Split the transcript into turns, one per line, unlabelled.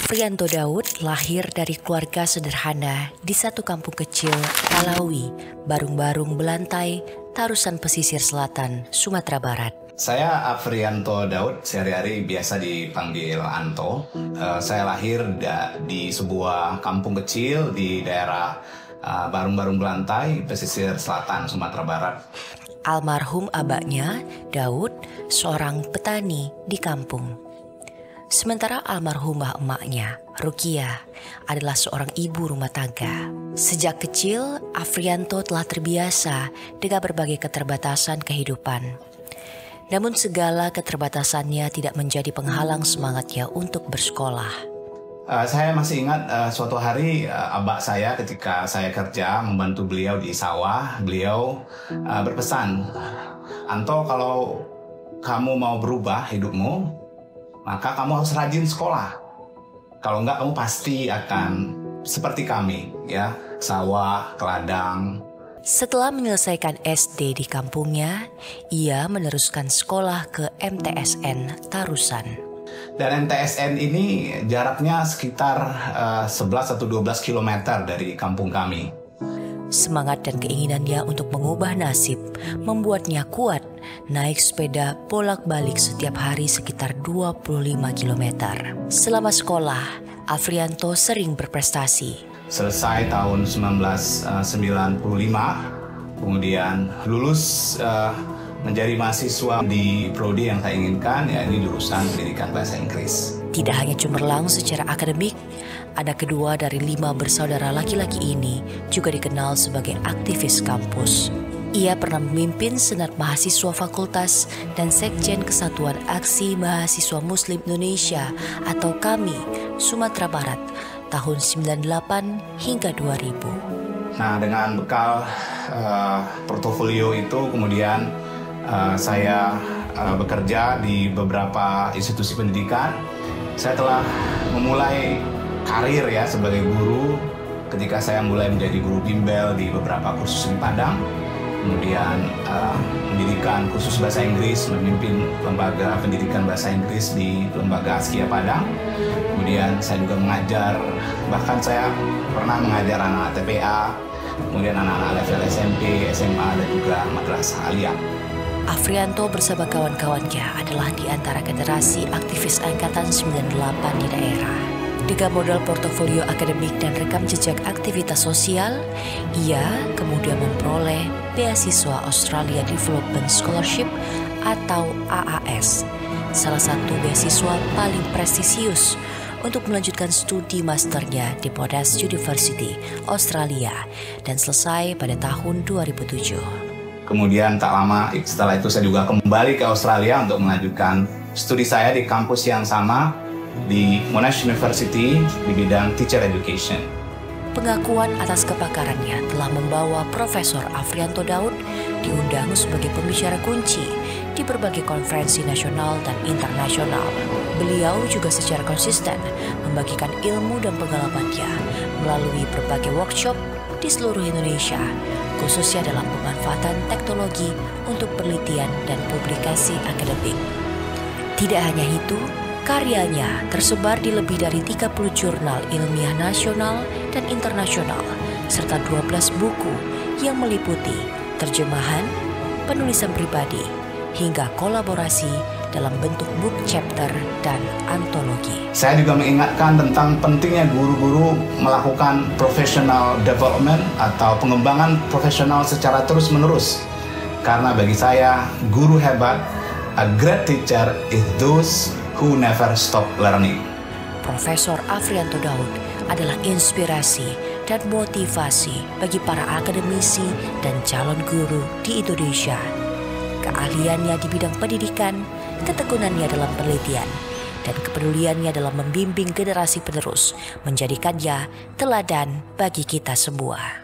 Afrianto Daud lahir dari keluarga sederhana di satu kampung kecil, Talawi, Barung-Barung Belantai, Tarusan Pesisir Selatan, Sumatera Barat.
Saya Afrianto Daud, sehari-hari biasa dipanggil Anto. Saya lahir di sebuah kampung kecil di daerah Barung-Barung Belantai, Pesisir Selatan, Sumatera Barat.
Almarhum abahnya, Daud, seorang petani di kampung. Sementara almarhumah emaknya, Rukiah, adalah seorang ibu rumah tangga. Sejak kecil, Afrianto telah terbiasa dengan berbagai keterbatasan kehidupan. Namun segala keterbatasannya tidak menjadi penghalang semangatnya untuk bersekolah.
Saya masih ingat suatu hari abah saya ketika saya kerja membantu beliau di sawah, beliau berpesan, "Anto, kalau kamu mau berubah hidupmu, maka kamu harus rajin sekolah. Kalau enggak, kamu pasti akan seperti kami, ya, sawah, ke ladang."
Setelah menyelesaikan SD di kampungnya, ia meneruskan sekolah ke MTSN Tarusan.
Dan MTSN ini jaraknya sekitar 11 atau 12 km dari kampung kami.
Semangat dan keinginannya untuk mengubah nasib membuatnya kuat naik sepeda bolak-balik setiap hari sekitar 25 km. Selama sekolah, Afrianto sering berprestasi.
Selesai tahun 1995, kemudian lulus menjadi mahasiswa di prodi yang saya inginkan, yakni jurusan pendidikan bahasa Inggris.
Tidak hanya cemerlang secara akademik, anak kedua dari 5 bersaudara laki-laki ini juga dikenal sebagai aktivis kampus. Ia pernah memimpin Senat Mahasiswa Fakultas dan Sekjen Kesatuan Aksi Mahasiswa Muslim Indonesia atau KAMI, Sumatera Barat, tahun 98 hingga 2000.
Nah, dengan bekal portofolio itu kemudian saya bekerja di beberapa institusi pendidikan. Saya telah memulai karir ya sebagai guru ketika saya mulai menjadi guru bimbel di beberapa kursus di Padang. Kemudian pendidikan khusus bahasa Inggris, memimpin lembaga pendidikan bahasa Inggris di lembaga Askia Padang. Kemudian saya juga mengajar, bahkan saya pernah mengajar anak TPA, kemudian anak-anak level SMP, SMA, dan juga madrasah aliyah.
Afrianto bersama kawan-kawannya adalah di antara generasi aktivis Angkatan 98 di daerah. Dengan modal portofolio akademik dan rekam jejak aktivitas sosial, ia kemudian memperoleh beasiswa Australia Development Scholarship atau AAS, salah satu beasiswa paling prestisius untuk melanjutkan studi masternya di Monash University, Australia, dan selesai pada tahun 2007.
Kemudian tak lama setelah itu saya juga kembali ke Australia untuk melanjutkan studi saya di kampus yang sama di Monash University di bidang Teacher Education.
Pengakuan atas kepakarannya telah membawa Profesor Afrianto Daud diundang sebagai pembicara kunci di berbagai konferensi nasional dan internasional. Beliau juga secara konsisten membagikan ilmu dan pengalamannya melalui berbagai workshop di seluruh Indonesia, khususnya dalam pemanfaatan teknologi untuk penelitian dan publikasi akademik. Tidak hanya itu, karyanya tersebar di lebih dari 30 jurnal ilmiah nasional dan internasional, serta 12 buku yang meliputi terjemahan, penulisan pribadi, hingga kolaborasi dalam bentuk book chapter dan antologi.
Saya juga mengingatkan tentang pentingnya guru-guru melakukan professional development atau pengembangan profesional secara terus-menerus. Karena bagi saya, guru hebat, a great teacher is those who never stop learning.
Profesor Afrianto Daud adalah inspirasi dan motivasi bagi para akademisi dan calon guru di Indonesia. Keahliannya di bidang pendidikan, ketekunannya dalam penelitian, dan kepeduliannya dalam membimbing generasi penerus menjadikannya teladan bagi kita semua.